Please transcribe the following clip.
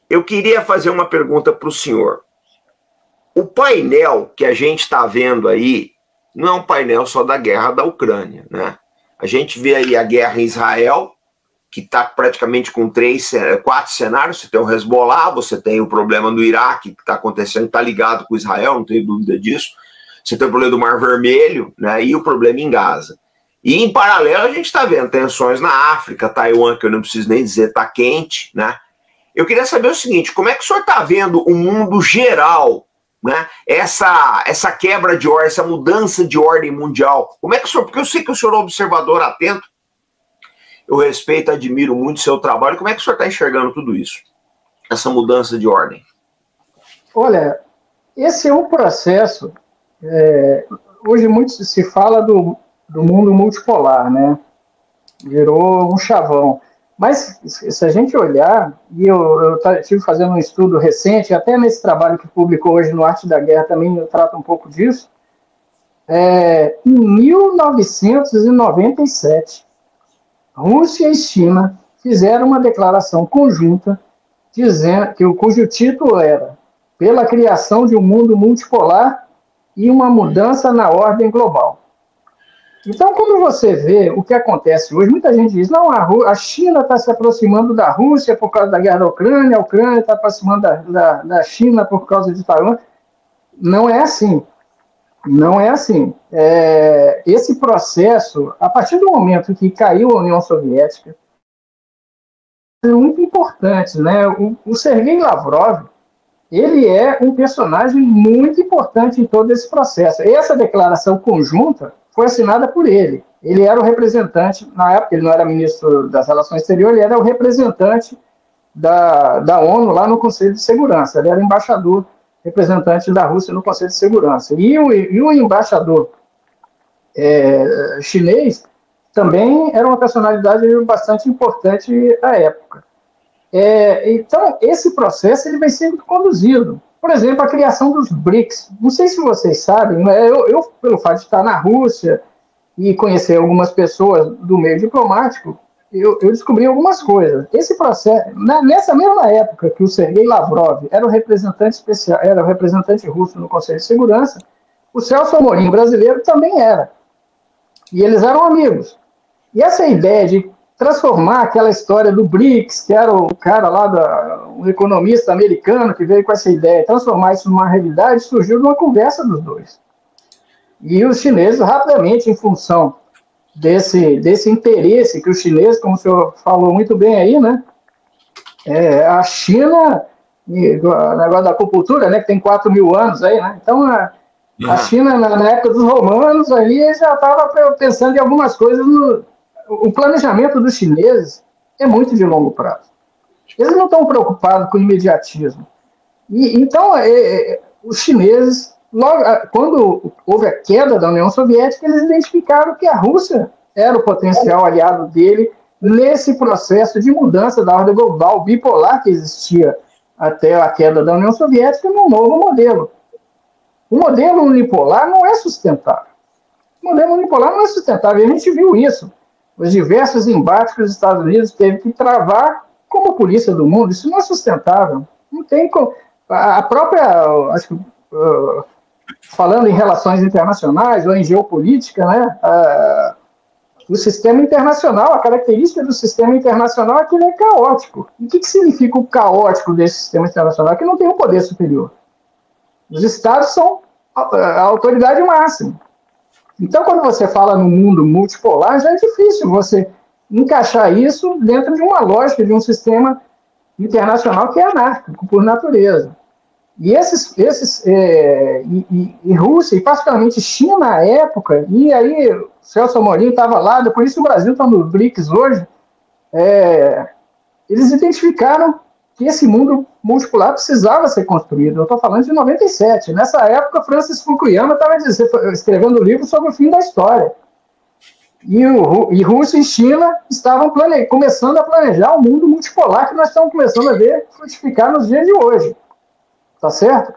Eu queria fazer uma pergunta para o senhor. O painel que a gente está vendo aí não é um painel só da guerra da Ucrânia, né? A gente vê aí a guerra em Israel, que está praticamente com 4 cenários. Você tem o Hezbollah, você tem o problema do Iraque, que está acontecendo, está ligado com Israel, não tenho dúvida disso. Você tem o problema do Mar Vermelho, né, e o problema em Gaza. E, em paralelo, a gente está vendo tensões na África, Taiwan, que eu não preciso nem dizer, está quente, né? Eu queria saber o seguinte, como é que o senhor está vendo o mundo geral, né? Essa quebra de ordem, essa mudança de ordem mundial? Como é que o senhor, porque eu sei que o senhor é um observador atento, eu respeito, admiro muito o seu trabalho, como é que o senhor está enxergando tudo isso? Essa mudança de ordem? Olha, esse é um processo, hoje muito se fala do mundo multipolar, né? Virou um chavão. Mas, se a gente olhar, e eu estive fazendo um estudo recente, até nesse trabalho que publicou hoje no Arte da Guerra também trata um pouco disso, em 1997, Rússia e China fizeram uma declaração conjunta cujo título era Pela criação de um mundo multipolar e uma mudança na ordem global. Então, quando você vê o que acontece hoje, muita gente diz, não, a China está se aproximando da Rússia por causa da guerra da Ucrânia, a Ucrânia está aproximando da China por causa de Taiwan. Não é assim. Não é assim. Esse processo, a partir do momento que caiu a União Soviética, é muito importante, né? O Sergei Lavrov, ele é um personagem muito importante em todo esse processo. Essa declaração conjunta foi assinada por ele. Ele era o representante, na época ele não era ministro das Relações Exteriores, ele era o representante da ONU lá no Conselho de Segurança. Ele era embaixador, representante da Rússia no Conselho de Segurança. E o embaixador chinês também era uma personalidade bastante importante à época. Então, esse processo ele vem sendo conduzido. Por exemplo, a criação dos BRICS. Não sei se vocês sabem, eu pelo fato de estar na Rússia e conhecer algumas pessoas do meio diplomático, eu descobri algumas coisas. Esse processo, nessa mesma época que o Sergei Lavrov era o representante especial, era o representante russo no Conselho de Segurança, o Celso Amorim brasileiro também era. E eles eram amigos. E essa ideia de transformar aquela história do BRICS, que era o cara lá, um economista americano que veio com essa ideia, transformar isso numa realidade, surgiu de uma conversa dos dois. E os chineses, rapidamente, em função desse interesse que os chineses, como o senhor falou muito bem aí, né? A China, o negócio da acupuntura, né, que tem 4.000 anos aí, né? Então, a China, na época dos romanos, aí já estava pensando em algumas coisas. O planejamento dos chineses é muito de longo prazo. Eles não estão preocupados com o imediatismo. Então, os chineses, logo, quando houve a queda da União Soviética, eles identificaram que a Rússia era o potencial aliado dele nesse processo de mudança da ordem global bipolar que existia até a queda da União Soviética num novo modelo. O modelo unipolar não é sustentável. O modelo unipolar não é sustentável. E a gente viu isso. Os diversos embates que os Estados Unidos teve que travar como polícia do mundo. Isso não é sustentável. Não tem como. A própria, acho que, falando em relações internacionais ou em geopolítica, né, o sistema internacional, a característica do sistema internacional é que ele é caótico. E o que significa o caótico desse sistema internacional? É que não tem um poder superior. Os Estados são a autoridade máxima. Então, quando você fala no mundo multipolar, já é difícil você encaixar isso dentro de uma lógica de um sistema internacional que é anárquico, por natureza. E Rússia, e particularmente China à época, e aí o Celso Amorim estava lá, por isso o Brasil está no BRICS hoje, eles identificaram que esse mundo multipolar precisava ser construído. Eu estou falando de 97. Nessa época, Francis Fukuyama estava escrevendo um livro sobre o fim da história. E Rússia e China estavam começando a planejar um mundo multipolar que nós estamos começando a ver frutificar nos dias de hoje. Tá certo?